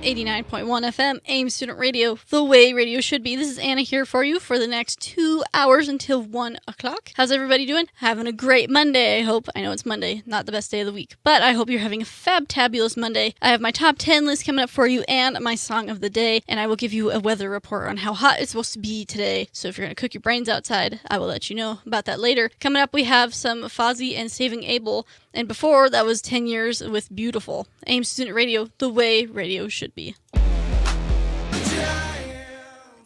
89.1 FM, Aims Student Radio, the way radio should be. This is Anna here for you for the next 2 hours until 1 o'clock. How's everybody doing? Having a great Monday, I hope. I know it's Monday, not the best day of the week, but I hope you're having a fabtabulous Monday. I have my top 10 list coming up for you and my song of the day, and I will give you a weather report on how hot it's supposed to be today. So if you're going to cook your brains outside, I will let you know about that later. Coming up, we have some Fozzy and Saving Abel. And before, that was 10 Years with Beautiful. Aims Student Radio, the way radio should be.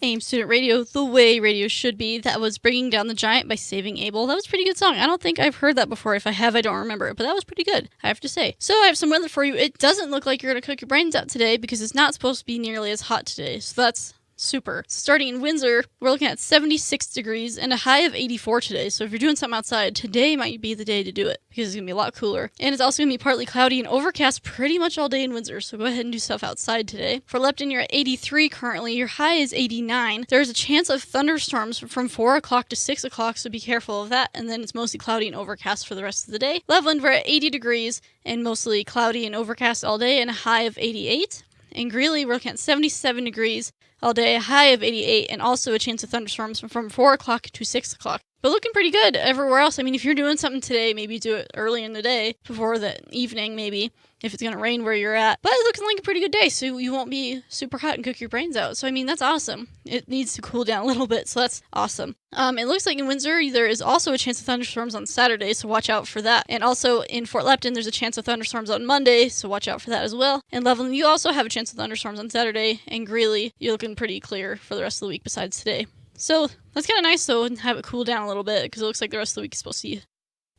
Aims Student Radio, the way radio should be. That was Bringing Down the Giant by Saving Abel. That was a pretty good song. I don't think I've heard that before. If I have, I don't remember it, but that was pretty good, I have to say. So I have some weather for you. It doesn't look like you're going to cook your brains out today because it's not supposed to be nearly as hot today. So that's super. Starting in Windsor, we're looking at 76 degrees and a high of 84 today. So if you're doing something outside, today might be the day to do it because it's going to be a lot cooler. And it's also going to be partly cloudy and overcast pretty much all day in Windsor. So go ahead and do stuff outside today. For Lepton, you're at 83 currently. Your high is 89. There's a chance of thunderstorms from 4 o'clock to 6 o'clock, so be careful of that. And then it's mostly cloudy and overcast for the rest of the day. Loveland, we're at 80 degrees and mostly cloudy and overcast all day and a high of 88. In Greeley, we're looking at 77 degrees all day, a high of 88, and also a chance of thunderstorms from 4 o'clock to 6 o'clock. But looking pretty good everywhere else. I mean, if you're doing something today, maybe do it early in the day, before the evening maybe, if it's going to rain where you're at. But it's looking like a pretty good day, so you won't be super hot and cook your brains out. So, I mean, that's awesome. It needs to cool down a little bit, so that's awesome. It looks like in Windsor, there is also a chance of thunderstorms on Saturday, so watch out for that. And also in Fort Lepton, there's a chance of thunderstorms on Monday, so watch out for that as well. And Loveland, you also have a chance of thunderstorms on Saturday. And Greeley, you're looking pretty clear for the rest of the week besides today. So that's kind of nice, though, and have it cool down a little bit, because it looks like the rest of the week is supposed to be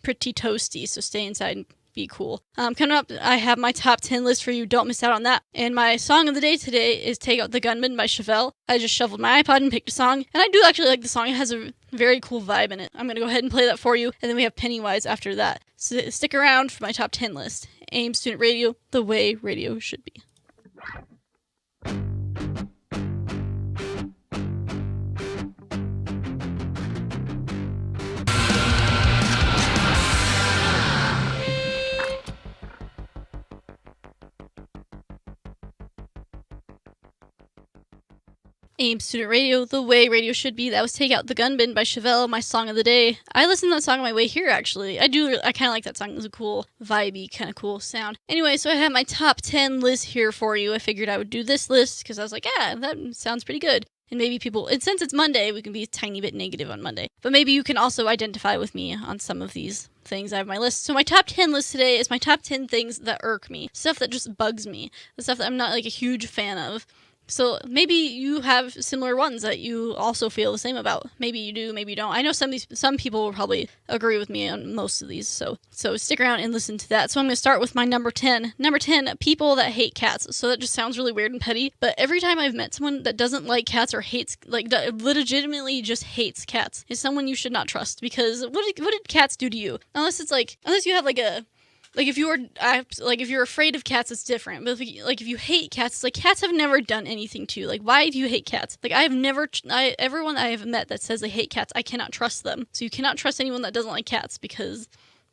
pretty toasty, so stay inside and be cool. Coming up, I have my top 10 list for you. Don't miss out on that. And my song of the day today is Take Out the Gunman by Chevelle. I just shuffled my iPod and picked a song, and I do actually like the song. It has a very cool vibe in it. I'm going to go ahead and play that for you, and then we have Pennywise after that. So stick around for my top 10 list. Aims Student Radio, the way radio should be. Aims Student Radio, the way radio should be. That was Take Out the Gunman by Chevelle, my song of the day. I listened to that song on my way here, actually. I kind of like that song. It was a cool, vibey, kind of cool sound. Anyway, so I have my top 10 list here for you. I figured I would do this list because I was like, yeah, that sounds pretty good. And maybe people, and since it's Monday, we can be a tiny bit negative on Monday. But maybe you can also identify with me on some of these things I have on my list. So my top 10 list today is my top 10 things that irk me. Stuff that just bugs me. The stuff that I'm not like a huge fan of. So maybe you have similar ones that you also feel the same about. Maybe you do, maybe you don't. I know some people will probably agree with me on most of these, so stick around and listen to that. So I'm going to start with my number 10. Number 10, people that hate cats. So that just sounds really weird and petty, but every time I've met someone that doesn't like cats or hates, like that legitimately just hates cats, is someone you should not trust, because what did cats do to you? Unless you have if you're afraid of cats, it's different. But if you hate cats, it's like cats have never done anything to you. Like, why do you hate cats? Like, everyone I have met that says they hate cats, I cannot trust them. So you cannot trust anyone that doesn't like cats, because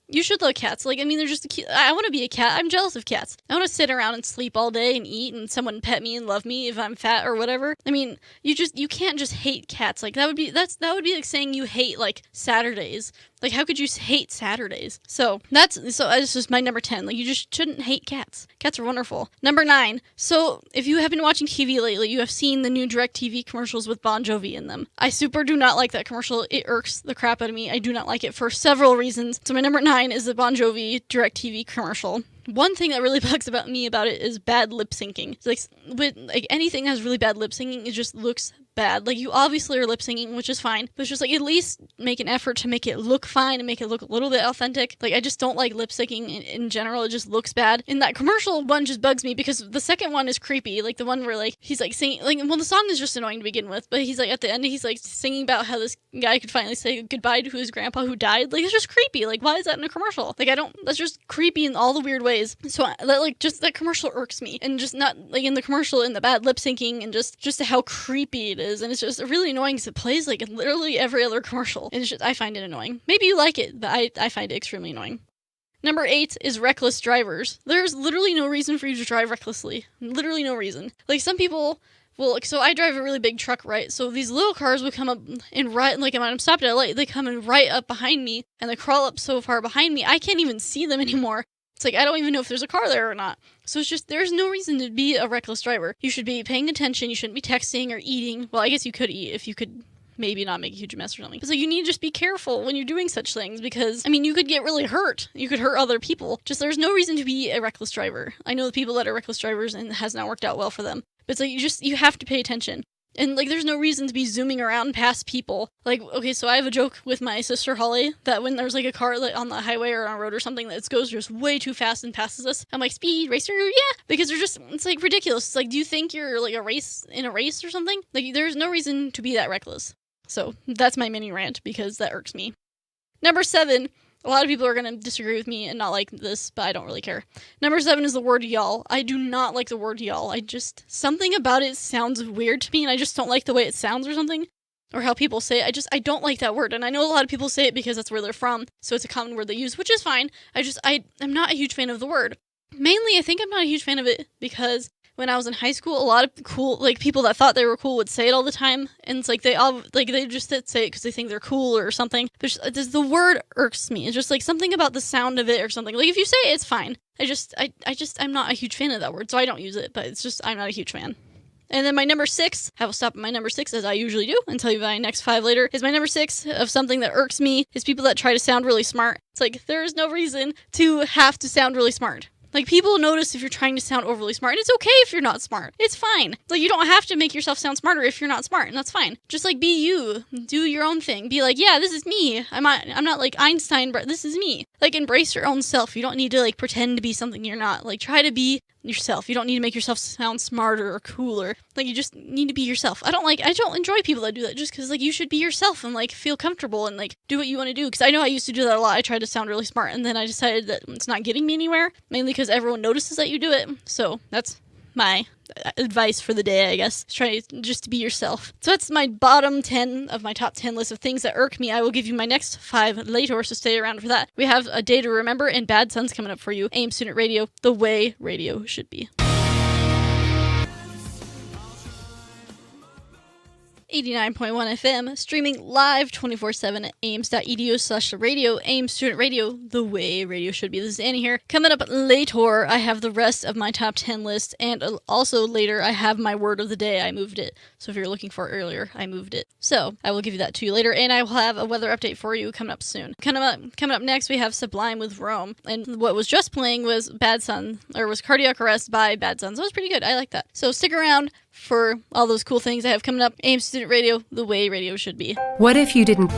you should love cats. Like, I mean, they're just I want to be a cat. I'm jealous of cats. I want to sit around and sleep all day and eat and someone pet me and love me if I'm fat or whatever. I mean, you can't just hate cats. Like, that would be like saying you hate, like, Saturdays. Like, how could you hate Saturdays? So that's just my number 10. Like, you just shouldn't hate cats. Cats are wonderful. Number 9. So if you have been watching TV lately, you have seen the new DirecTV commercials with Bon Jovi in them. I super do not like that commercial. It irks the crap out of me. I do not like it for several reasons. So my number 9 is the Bon Jovi DirecTV commercial. One thing that really bugs me about it is bad lip syncing. It's like anything that has really bad lip syncing, it just looks bad. Like, you obviously are lip syncing, which is fine, but it's just like, at least make an effort to make it look fine and make it look a little bit authentic. Like, I just don't like lip syncing in general. It just looks bad. And that commercial one just bugs me because the second one is creepy. Like, the one where, like, he's like singing, like, well, the song is just annoying to begin with, but he's like, at the end, he's like singing about how this guy could finally say goodbye to his grandpa who died. Like, it's just creepy. Like, why is that in a commercial? Like, that's just creepy in all the weird ways. So that commercial irks me, and just not like in the commercial, in the bad lip syncing, and just how creepy it is. And it's just really annoying because it plays like in literally every other commercial, and I find it annoying. Maybe you like it, but I find it extremely annoying. Number 8 is reckless drivers. There's literally no reason for you to drive recklessly. Literally no reason. Like, some people will, like, so I drive a really big truck, right? So these little cars would come up and right, like, when I'm stopped at a light, they come in right up behind me, and they crawl up so far behind me, I can't even see them anymore. It's like, I don't even know if there's a car there or not. So it's just, there's no reason to be a reckless driver. You should be paying attention. You shouldn't be texting or eating. Well, I guess you could eat if you could maybe not make a huge mess or something. So you need to just be careful when you're doing such things because, I mean, you could get really hurt. You could hurt other people. Just there's no reason to be a reckless driver. I know the people that are reckless drivers and it has not worked out well for them. But it's like, you have to pay attention. And, like, there's no reason to be zooming around past people. Like, okay, so I have a joke with my sister Holly that when there's, like, a car like, on the highway or on a road or something that goes just way too fast and passes us, I'm like, speed racer, yeah! Because they're just, it's, like, ridiculous. It's like, do you think you're, like, in a race or something? Like, there's no reason to be that reckless. So, that's my mini rant because that irks me. Number 7. A lot of people are going to disagree with me and not like this, but I don't really care. Number 7 is the word y'all. I do not like the word y'all. Something about it sounds weird to me, and I just don't like the way it sounds or something. Or how people say it. I don't like that word. And I know a lot of people say it because that's where they're from, so it's a common word they use, which is fine. I'm not a huge fan of the word. Mainly, I think I'm not a huge fan of it because when I was in high school, a lot of cool, like, people that thought they were cool would say it all the time, and it's like they just say it because they think they're cool or something. But the word irks me. It's just like something about the sound of it or something. Like, if you say it, it's fine. I'm not a huge fan of that word, so I don't use it. But it's just I'm not a huge fan. And then my number 6, I will stop at my number 6 as I usually do and tell you my next 5 later, is my number 6 of something that irks me is people that try to sound really smart. It's like, there's no reason to have to sound really smart. Like, people notice if you're trying to sound overly smart, and it's okay if you're not smart. It's fine. Like, you don't have to make yourself sound smarter if you're not smart, and that's fine. Just, like, be you. Do your own thing. Be like, yeah, this is me. I'm not like Einstein, but this is me. Like, embrace your own self. You don't need to, like, pretend to be something you're not. Like, try to be yourself. You don't need to make yourself sound smarter or cooler. Like, you just need to be yourself. I don't enjoy people that do that just because, like, you should be yourself and, like, feel comfortable and, like, do what you want to do. Because I know I used to do that a lot. I tried to sound really smart, and then I decided that it's not getting me anywhere, mainly because everyone notices that you do it. So that's my advice for the day, I guess. Try just to be yourself. So that's my bottom 10 of my top 10 list of things that irk me. I will give you my next 5 later, so stay around for that. We have A Day to Remember and Bad Sons coming up for you. Aims Student Radio, the way radio should be. 89.1 FM, streaming live 24/7 at aims.edu/radio, Aims Student Radio, the way radio should be. This is Annie here. Coming up later, I have the rest of my top 10 list, and also later, I have my word of the day. I moved it. So if you were looking for it earlier, I moved it. So I will give you that to you later, and I will have a weather update for you coming up soon. Coming up next, we have Sublime with Rome, and what was just playing was Cardiac Arrest by Bad Sons. That was pretty good. I like that. So stick around for all those cool things I have coming up. Aims Student Radio, the way radio should be. What if you didn't?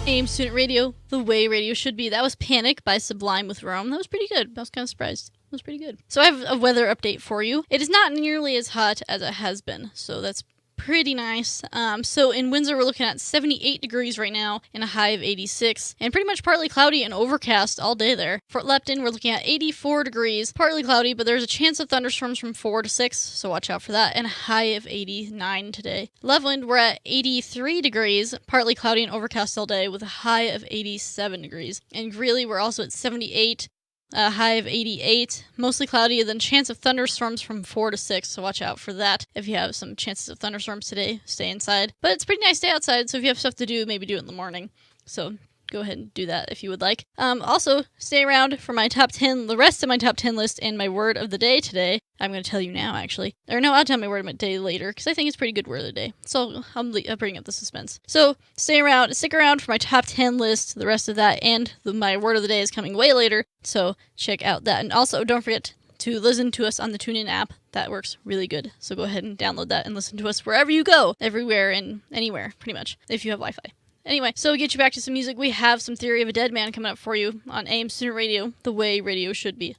Aims Student Radio, the way radio should be. That was Panic by Sublime with Rome. That was pretty good. I was kind of surprised. It was pretty good. So I have a weather update for you. It is not nearly as hot as it has been, so that's pretty nice. So in Windsor, we're looking at 78 degrees right now and a high of 86, and pretty much partly cloudy and overcast all day there. Fort Lupton, we're looking at 84 degrees, partly cloudy, but there's a chance of thunderstorms from 4 to 6, so watch out for that, and a high of 89 today. Loveland, we're at 83 degrees, partly cloudy and overcast all day with a high of 87 degrees. And Greeley, we're also at 78, a high of 88, mostly cloudy, and then chance of thunderstorms from 4 to 6, so watch out for that. If you have some chances of thunderstorms today, stay inside. But it's a pretty nice day outside, so if you have stuff to do, maybe do it in the morning. So go ahead and do that if you would like. Also, stay around for my top 10, the rest of my top 10 list, and my word of the day today. I'm going to tell you now, actually. Or no, I'll tell my word of the day later, because I think it's a pretty good word of the day. So I'll bring up the suspense. So stick around for my top 10 list, the rest of that, and my word of the day is coming way later. So check out that. And also, don't forget to listen to us on the TuneIn app. That works really good. So go ahead and download that and listen to us wherever you go. Everywhere and anywhere, pretty much, if you have Wi-Fi. Anyway, so get you back to some music. We have some Theory of a Dead Man coming up for you on Aims Student Radio, the way radio should be.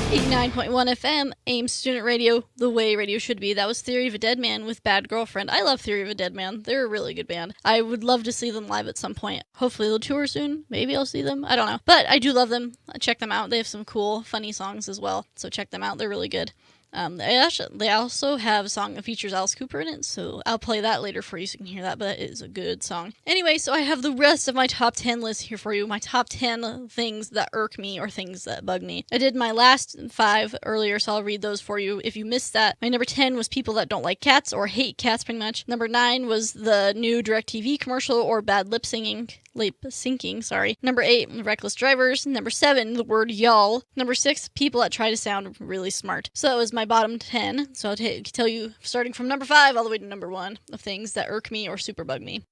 89.1 FM, Aims Student Radio, the way radio should be. That was Theory of a Dead Man with Bad Girlfriend. I love Theory of a Dead Man. They're a really good band. I would love to see them live at some point. Hopefully they'll tour soon. Maybe I'll see them. I don't know. But I do love them. Check them out. They have some cool, funny songs as well. So check them out. They're really good. They also have a song that features Alice Cooper in it, so I'll play that later for you so you can hear that, but it is a good song. Anyway, so I have the rest of my top 10 list here for you, my top 10 things that irk me or things that bug me. I did my last 5 earlier, so I'll read those for you if you missed that. My number 10 was people that don't like cats or hate cats pretty much. Number 9 was the new DirecTV commercial or bad lip syncing. Number 8, reckless drivers. Number 7, the word y'all. Number 6, people that try to sound really smart. So that was my bottom 10. So I'll tell you starting from number 5 all the way to number 1 of things that irk me or super bug me.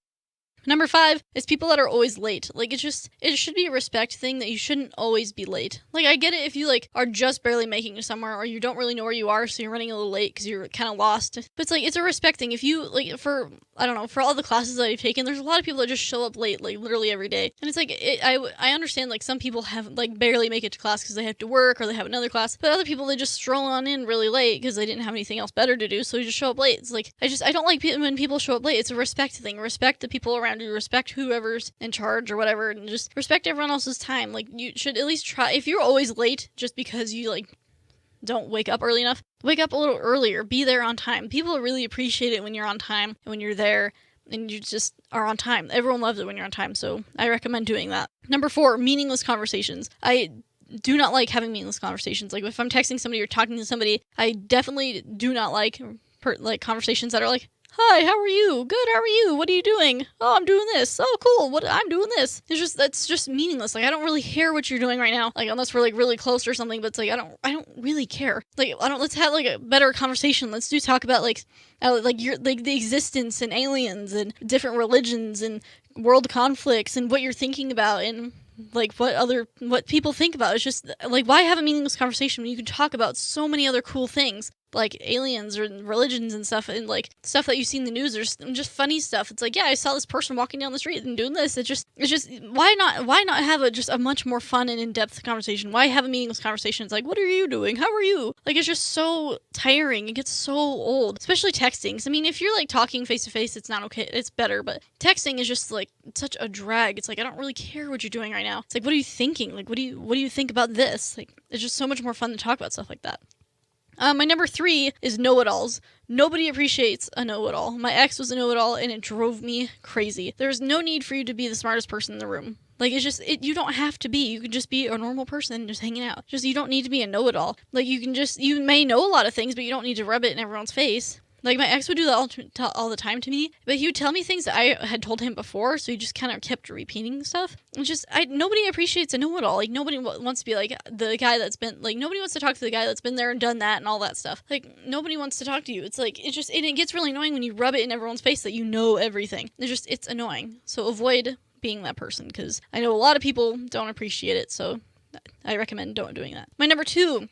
Number 5 is people that are always late. Like, it should be a respect thing that you shouldn't always be late. Like, I get it if you, like, are just barely making it somewhere or you don't really know where you are, so you're running a little late because you're kind of lost. But it's, like, it's a respect thing. If you, like, for all the classes that I've taken, there's a lot of people that just show up late, like, literally every day. And it's, like, I understand, like, some people barely make it to class because they have to work or they have another class. But other people, they just stroll on in really late because they didn't have anything else better to do, so they just show up late. It's, like, I don't like when people show up late. It's a respect thing. Respect the people around you, respect whoever's in charge or whatever, and just respect everyone else's time. Like, you should at least try. If you're always late just because you, like, don't wake up early enough, wake up a little earlier, be there on time. People really appreciate it when you're on time and when you're there and you just are on time. Everyone loves it when you're on time, so I recommend doing that. Number 4, meaningless conversations. I do not like having meaningless conversations. Like, if I'm texting somebody or talking to somebody, I definitely do not like conversations that are like, hi, how are you? Good, how are you? What are you doing? Oh, I'm doing this. Oh, cool. I'm doing this. That's just meaningless. Like, I don't really care what you're doing right now. Like, unless we're, like, really close or something, but it's like, I don't really care. Like, let's have, like, a better conversation. Let's talk about, like, the existence and aliens and different religions and world conflicts and what you're thinking about and, like, what people think about. It's just, like, why have a meaningless conversation when you can talk about so many other cool things? Like aliens or religions and stuff, and like stuff that you see in the news. There's just funny stuff. It's like, yeah, I saw this person walking down the street and doing this. It's just why not have a much more fun and in-depth conversation? Why have a meaningless conversation? It's like, what are you doing? How are you? Like, it's just so tiring. It gets so old, especially texting. I mean, if you're like talking face to face, it's not okay. It's better, but texting is just like such a drag. It's like, I don't really care what you're doing right now. It's like, what are you thinking? Like, what do you think about this? Like, it's just so much more fun to talk about stuff like that. My number 3 is know-it-alls. Nobody appreciates a know-it-all. My ex was a know-it-all, and it drove me crazy. There's no need for you to be the smartest person in the room. Like, you don't have to be. You can just be a normal person just hanging out. You don't need to be a know-it-all. Like, you may know a lot of things, but you don't need to rub it in everyone's face. Like, my ex would do that all the time to me, but he would tell me things that I had told him before, so he just kind of kept repeating stuff. It's just, nobody appreciates a know-it-all. Like, nobody wants to be like the guy that's been, like, nobody wants to talk to the guy that's been there and done that and all that stuff. Like, nobody wants to talk to you. It's like, and it gets really annoying when you rub it in everyone's face that you know everything. It's annoying. So avoid being that person, because I know a lot of people don't appreciate it, so I recommend don't doing that. My number 2,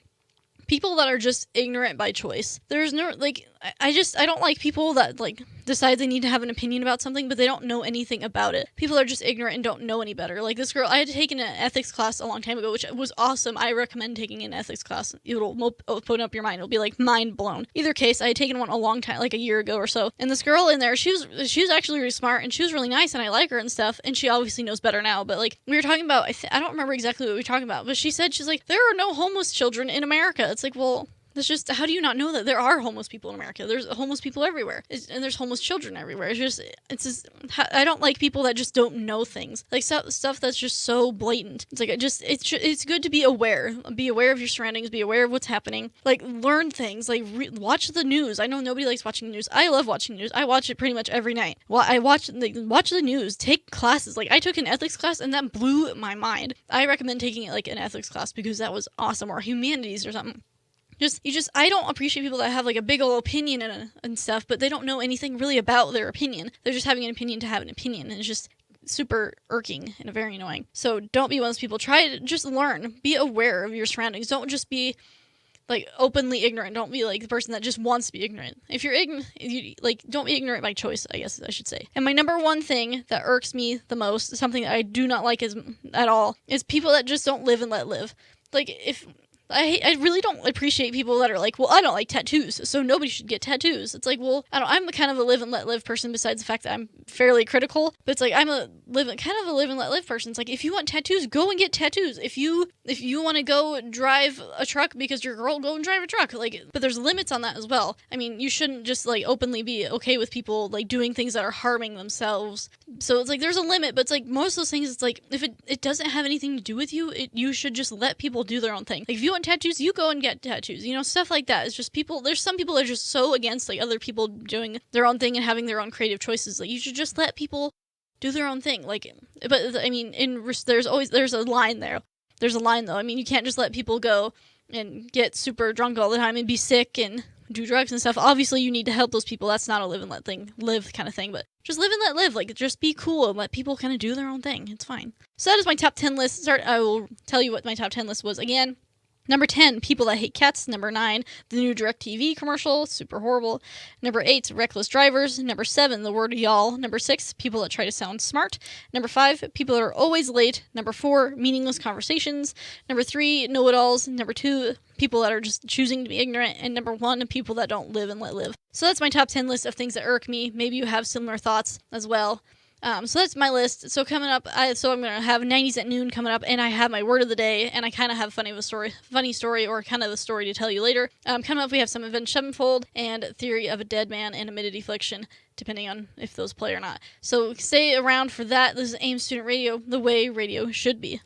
people that are just ignorant by choice. There's no, like, I don't like people that, like, decide they need to have an opinion about something, but they don't know anything about it. People are just ignorant and don't know any better. Like, this girl, I had taken an ethics class a long time ago, which was awesome. I recommend taking an ethics class. It'll open up your mind. It'll be, like, mind blown. Either case, I had taken one a long time, like a year ago or so. And this girl in there, she was actually really smart, and she was really nice, and I like her and stuff, and she obviously knows better now. But, like, we were talking about, I don't remember exactly what we were talking about, but she's like, there are no homeless children in America. It's like, well, that's just, how do you not know that there are homeless people in America? There's homeless people everywhere. And there's homeless children everywhere. It's just, I don't like people that just don't know things. Like, stuff that's just so blatant. It's like, it's good to be aware. Be aware of your surroundings. Be aware of what's happening. Like, learn things. Like, watch the news. I know nobody likes watching the news. I love watching the news. I watch it pretty much every night. Well, watch the news. Take classes. Like, I took an ethics class, and that blew my mind. I recommend taking it, like, an ethics class, because that was awesome. Or humanities or something. I don't appreciate people that have, like, a big old opinion and stuff, but they don't know anything really about their opinion. They're just having an opinion to have an opinion, and it's just super irking and very annoying. So don't be one of those people. Try to just learn. Be aware of your surroundings. Don't just be, like, openly ignorant. Don't be, like, the person that just wants to be ignorant. If you're ignorant, don't be ignorant by choice, I guess I should say. And my number 1 thing that irks me the most, something that I do not like at all, is people that just don't live and let live. Like, I really don't appreciate people that are like, well, I don't like tattoos, so nobody should get tattoos. It's like, well, I'm kind of a live and let live person besides the fact that I'm fairly critical, but it's like, I'm kind of a live and let live person. It's like, if you want tattoos, go and get tattoos. If you want to go drive a truck because you're a girl, go and drive a truck. Like, but there's limits on that as well. I mean, you shouldn't just like openly be okay with people like doing things that are harming themselves. So it's like, there's a limit, but it's like most of those things, it's like, if it doesn't have anything to do with you, you should just let people do their own thing. Like, if you want tattoos, you go and get tattoos, stuff like that. It's just there's some people that are just so against like other people doing their own thing and having their own creative choices. Like, you should just let people do their own thing. Like, but I mean, there's a line there. There's a line though. I mean, you can't just let people go and get super drunk all the time and be sick and do drugs and stuff. Obviously, you need to help those people. That's not a live and let live kind of thing, but just live and let live. Like, just be cool and let people kind of do their own thing. It's fine. So that is my top 10 list. I will tell you what my top 10 list was again. Number 10, people that hate cats. Number 9, the new DirecTV commercial, super horrible. Number 8, reckless drivers. Number 7, the word y'all. Number 6, people that try to sound smart. Number 5, people that are always late. Number 4, meaningless conversations. Number 3, know-it-alls. Number 2, people that are just choosing to be ignorant. And number 1, people that don't live and let live. So that's my top 10 list of things that irk me. Maybe you have similar thoughts as well. So that's my list. So coming up, I'm going to have 90s at noon coming up, and I have my word of the day, and I kind of have funny story, or kind of a story to tell you later. Coming up, we have some Avenged Sevenfold and Theory of a Dead Man and Admitted Affliction, depending on if those play or not. So stay around for that. This is Aims Student Radio, the way radio should be.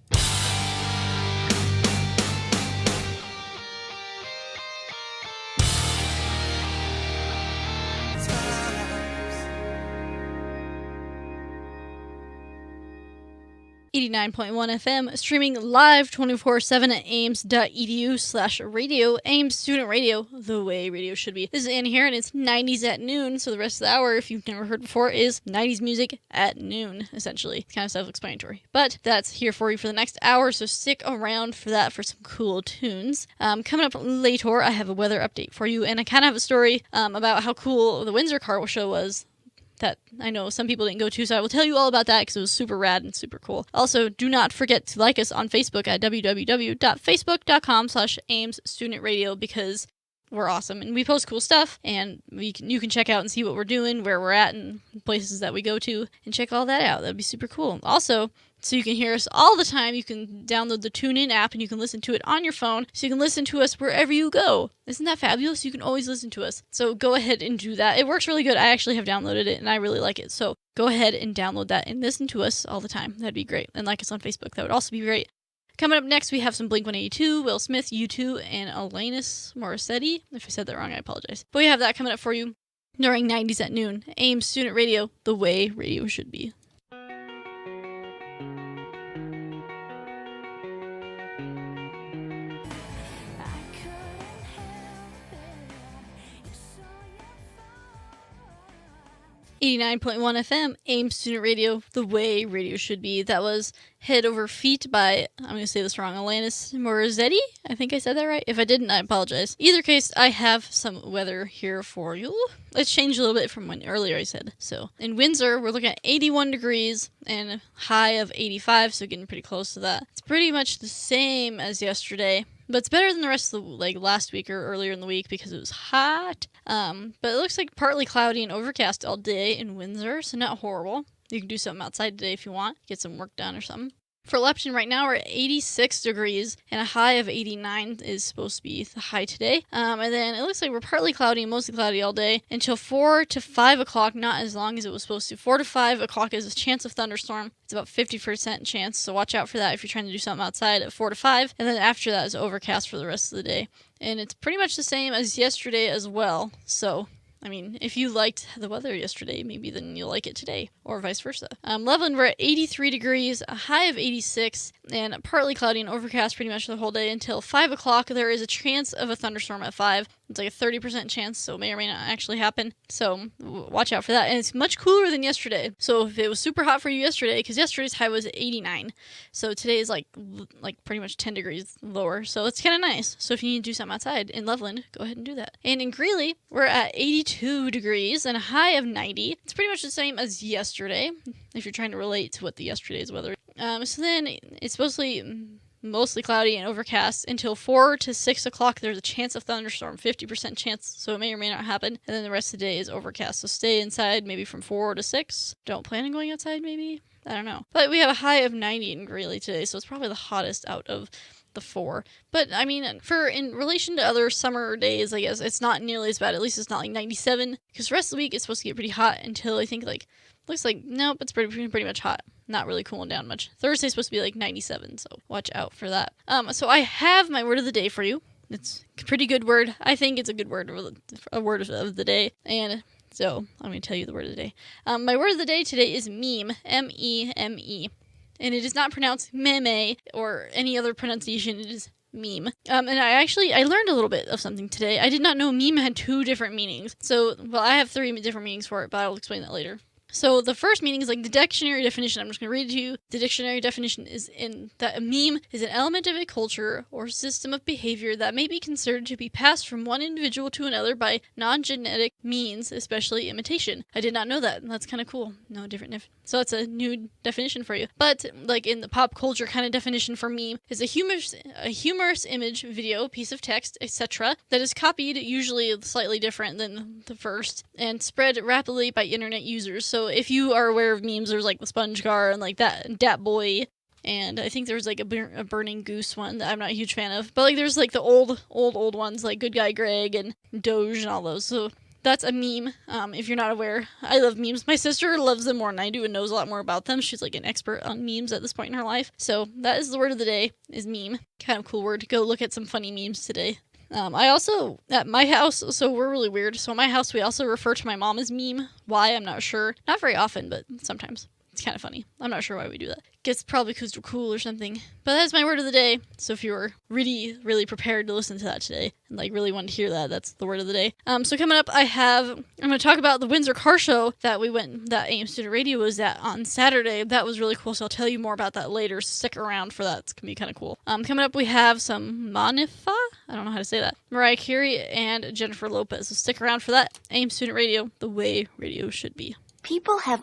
89.1 FM, streaming live 24/7 at aims.edu/radio. Aims Student Radio, the way radio should be. This is Annie here, and it's 90s at noon, so the rest of the hour, if you've never heard before, is 90s music at noon, essentially. It's kind of self-explanatory. But that's here for you for the next hour, so stick around for that for some cool tunes. Coming up later, I have a weather update for you, and I kind of have a story about how cool the Windsor Car Show was that I know some people didn't go to, so I will tell you all about that because it was super rad and super cool. Also, do not forget to like us on Facebook at www.facebook.com/Aims Student Radio because we're awesome and we post cool stuff, and you can check out and see what we're doing, where we're at, and places that we go to, and check all that out. That'd be super cool. Also, so you can hear us all the time, you can download the TuneIn app and you can listen to it on your phone, so you can listen to us wherever you go. Isn't that fabulous? You can always listen to us. So go ahead and do that. It works really good. I actually have downloaded it and I really like it. So go ahead and download that and listen to us all the time. That'd be great. And like us on Facebook. That would also be great. Coming up next, we have some Blink-182, Will Smith, U2, and Alanis Morissette. If I said that wrong, I apologize. But we have that coming up for you during 90s at noon. Aims Student Radio, the way radio should be. 89.1 FM, Aims Student Radio, the way radio should be. That was Head Over Feet by, I'm going to say this wrong, Alanis Morissette? I think I said that right. If I didn't, I apologize. Either case, I have some weather here for you. It's changed a little bit from when earlier I said. So, in Windsor, we're looking at 81 degrees and a high of 85, so getting pretty close to that. It's pretty much the same as yesterday. But it's better than the rest of the, last week or earlier in the week because it was hot. But it looks like partly cloudy and overcast all day in Windsor, so not horrible. You can do something outside today if you want. Get some work done or something. For Lepton right now, we're at 86 degrees, and a high of 89 is supposed to be the high today. And then it looks like we're partly cloudy and mostly cloudy all day until 4 to 5 o'clock, not as long as it was supposed to. 4 to 5 o'clock is a chance of thunderstorm. It's about 50% chance, so watch out for that if you're trying to do something outside at 4 to 5. And then after that is overcast for the rest of the day. And it's pretty much the same as yesterday as well, so I mean, if you liked the weather yesterday, maybe then you'll like it today, or vice versa. Loveland, we're at 83 degrees, a high of 86, and partly cloudy and overcast pretty much the whole day until 5 o'clock. There is a chance of a thunderstorm at 5. It's like a 30% chance, so it may or may not actually happen. So watch out for that. And it's much cooler than yesterday. So if it was super hot for you yesterday, because yesterday's high was 89, so today is like pretty much 10 degrees lower. So it's kind of nice. So if you need to do something outside in Loveland, go ahead and do that. And in Greeley, we're at 82 degrees and a high of 90. It's pretty much the same as yesterday, if you're trying to relate to what the yesterday's weather is. So then it's supposedly mostly cloudy and overcast until 4 to 6 o'clock. There's a chance of thunderstorm, 50% chance, so it may or may not happen. And then the rest of the day is overcast, so stay inside maybe from 4 to 6. Don't plan on going outside maybe. I don't know. But we have a high of 90 in Greeley today, so it's probably the hottest out of the 4. But I mean, in relation to other summer days, I guess it's not nearly as bad. At least it's not like 97, because the rest of the week it's supposed to get pretty hot until I think looks like nope, it's pretty much hot. Not really cooling down much. Thursday's supposed to be like 97, so watch out for that. So I have my word of the day for you. It's a pretty good word. I think it's a good word, a word of the day, and so I'm going to tell you the word of the day. My word of the day today is meme, M-E-M-E. And it is not pronounced meme or any other pronunciation. It is meme. And I learned a little bit of something today. I did not know meme had 2 different meanings. So, well, I have 3 different meanings for it, but I'll explain that later. So the first meaning is like the dictionary definition. I'm just going to read it to you. The dictionary definition is that a meme is an element of a culture or system of behavior that may be considered to be passed from one individual to another by non-genetic means, especially imitation. I did not know that. That's kind of cool. No different. So that's a new definition for you. But like in the pop culture kind of definition for meme is a humorous image, video, piece of text, etc. that is copied, usually slightly different than the first, and spread rapidly by internet users. So if you are aware of memes, there's like the sponge car and like that boy, and I think there's like a burning goose one that I'm not a huge fan of. But like there's like the old ones like Good Guy Greg and Doge and all those. So that's a meme. If you're not aware, I love memes. My sister loves them more than I do and knows a lot more about them. She's like an expert on memes at this point in her life. So that is the word of the day, is meme. Kind of cool word. Go look at some funny memes today. I also, at my house, so we're really weird. So at my house, we also refer to my mom as meme. Why? I'm not sure. Not very often, but sometimes. It's kind of funny. I'm not sure why we do that. Guess probably because we're cool or something. But that's my word of the day. So if you were really, really prepared to listen to that today and like really wanted to hear that, that's the word of the day. So coming up, I'm going to talk about the Windsor Car Show that Aims Student Radio was at on Saturday. That was really cool. So I'll tell you more about that later. So stick around for that. It's going to be kind of cool. Coming up, we have some Manifa. I don't know how to say that. Mariah Carey and Jennifer Lopez. So stick around for that. Aims Student Radio, the way radio should be. People have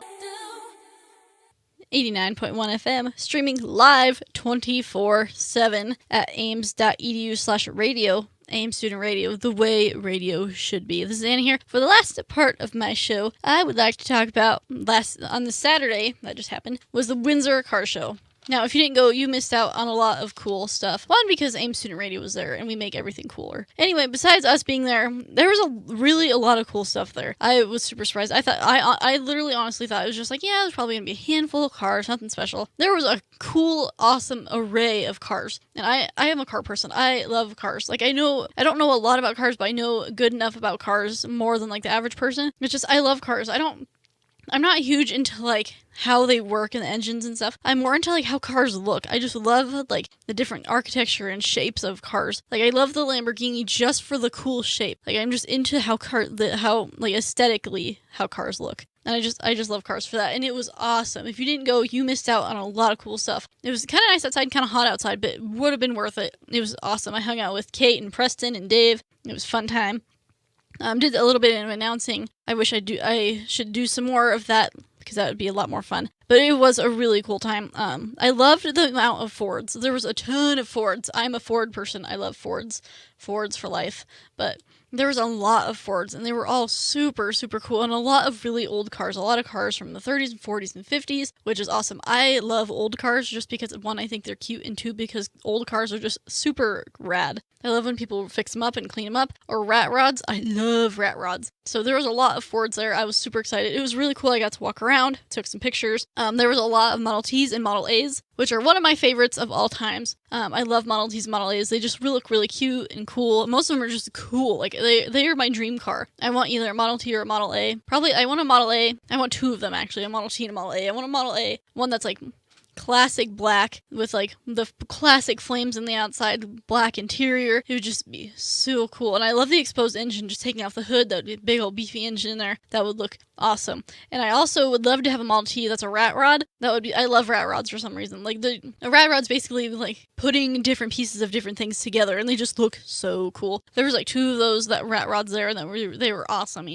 89.1 FM, streaming live 24/7 at aims.edu/radio. Aims Student Radio, the way radio should be. This is Annie here. For the last part of my show, I would like to talk about on the Saturday that just happened, was the Windsor Car Show. Now, if you didn't go, you missed out on a lot of cool stuff. One, because Aims Student Radio was there, and we make everything cooler. Anyway, besides us being there, there was a lot of cool stuff there. I was super surprised. I literally honestly thought it was just like, yeah, there's probably going to be a handful of cars, nothing special. There was a cool, awesome array of cars. And I am a car person. I love cars. Like, I don't know a lot about cars, but I know good enough about cars, more than like the average person. It's just, I love cars. I'm not huge into like how they work and the engines and stuff. I'm more into like how cars look. I just love like the different architecture and shapes of cars. Like I love the Lamborghini just for the cool shape. Like I'm just into how aesthetically how cars look. And I just love cars for that. And it was awesome. If you didn't go, you missed out on a lot of cool stuff. It was kind of nice outside, kind of hot outside, but it would have been worth it. It was awesome. I hung out with Kate and Preston and Dave. It was a fun time. Did a little bit of announcing. I should do some more of that because that would be a lot more fun. But it was a really cool time. I loved the amount of Fords. There was a ton of Fords. I'm a Ford person. I love Fords. Fords for life. But there was a lot of Fords, and they were all super, super cool, and a lot of really old cars. A lot of cars from the 30s and 40s and 50s, which is awesome. I love old cars just because, one, I think they're cute, and two, because old cars are just super rad. I love when people fix them up and clean them up. Or rat rods. I love rat rods. So there was a lot of Fords there. I was super excited. It was really cool. I got to walk around, took some pictures. There was a lot of Model Ts and Model As, which are one of my favorites of all times. I love Model Ts and Model As. They just look really cute and cool. Most of them are just cool. Like, they are my dream car. I want either a Model T or a Model A. Probably, I want a Model A. I want 2 of them, actually. A Model T and a Model A. I want a Model A, one that's, like, classic black with like the classic flames in the outside, black interior. It would just be so cool. And I love the exposed engine, just taking off the hood, that would be a big old beefy engine in there. That would look awesome. And I also would love to have a Model T that's a rat rod. I love rat rods for some reason. Like a rat rod's basically like putting different pieces of different things together, and they just look so cool. There was like 2 of those rat rods there, and they were awesome.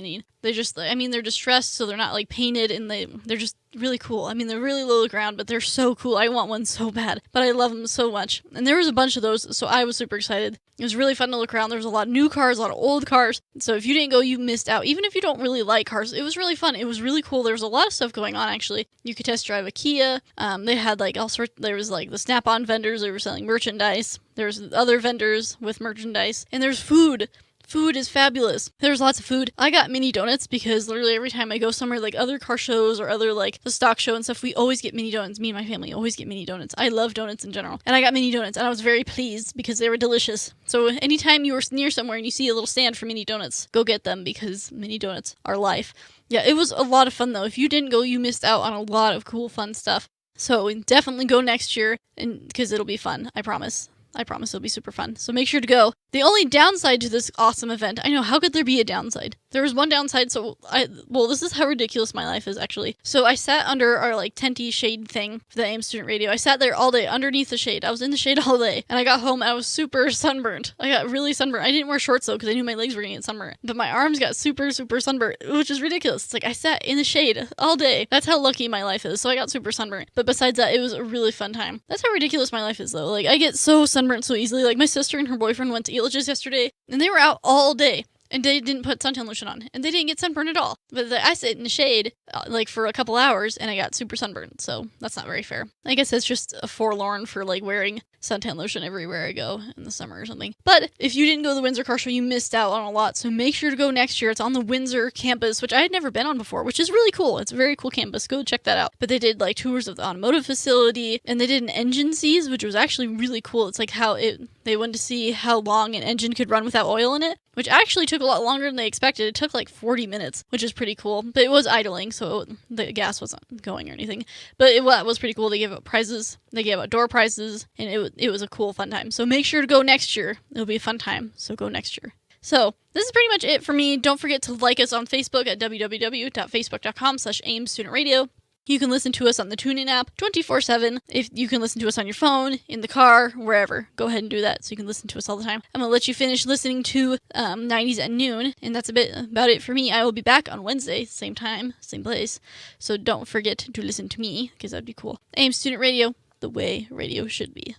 They're distressed, so they're not like painted, and they're just really cool. I mean, they're really low to the ground, but they're so cool. I want one so bad, but I love them so much. And there was a bunch of those, so I was super excited. It was really fun to look around. There was a lot of new cars, a lot of old cars. So if you didn't go, you missed out. Even if you don't really like cars, it was really fun. It was really cool. There was a lot of stuff going on, actually. You could test drive a Kia. They had like all sorts. There was like the Snap-on vendors. They were selling merchandise. There's other vendors with merchandise. And there's food. Food is fabulous. There's lots of food. I got mini donuts because literally every time I go somewhere like other car shows or other like the stock show and stuff, we always get mini donuts. Me and my family always get mini donuts. I love donuts in general. And I got mini donuts and I was very pleased because they were delicious. So anytime you were near somewhere and you see a little stand for mini donuts, go get them because mini donuts are life. Yeah, it was a lot of fun though. If you didn't go, you missed out on a lot of cool fun stuff. So definitely go next year and because it'll be fun. I promise. I promise it'll be super fun. So make sure to go. The only downside to this awesome event, I know, how could there be a downside? There was one downside, this is how ridiculous my life is, actually. So I sat under our, like, tenty shade thing for the Aims Student Radio. I sat there all day, underneath the shade. I was in the shade all day, and I got home, and I was super sunburnt. I got really sunburnt. I didn't wear shorts, though, because I knew my legs were going to get sunburnt. But my arms got super, super sunburnt, which is ridiculous. It's like, I sat in the shade all day. That's how lucky my life is, so I got super sunburnt. But besides that, it was a really fun time. That's how ridiculous my life is, though. Like, I get so sunburnt so easily. Like, my sister and her boyfriend went to Elitch's yesterday, and they were out all day. And they didn't put suntan lotion on. And they didn't get sunburned at all. But I sit in the shade, for a couple hours, and I got super sunburned. So that's not very fair. I guess it's just a forlorn for, like, wearing suntan lotion everywhere I go in the summer or something. But if you didn't go to the Windsor Car Show, you missed out on a lot. So make sure to go next year. It's on the Windsor campus, which I had never been on before, which is really cool. It's a very cool campus. Go check that out. But they did, like, tours of the automotive facility, and they did an engine seize, which was actually really cool. It's like they wanted to see how long an engine could run without oil in it, which actually took a lot longer than they expected. It took like 40 minutes, which is pretty cool. But it was idling, so the gas wasn't going or anything. But it was pretty cool. They gave out prizes. They gave out door prizes, and it was a cool, fun time. So make sure to go next year. It'll be a fun time, so go next year. So this is pretty much it for me. Don't forget to like us on Facebook at www.facebook.com/AimsStudentRadio. You can listen to us on the TuneIn app 24/7. If you can listen to us on your phone, in the car, wherever. Go ahead and do that so you can listen to us all the time. I'm going to let you finish listening to 90s at noon, and that's a bit about it for me. I will be back on Wednesday, same time, same place. So don't forget to listen to me, because that'd be cool. Aims Student Radio, the way radio should be.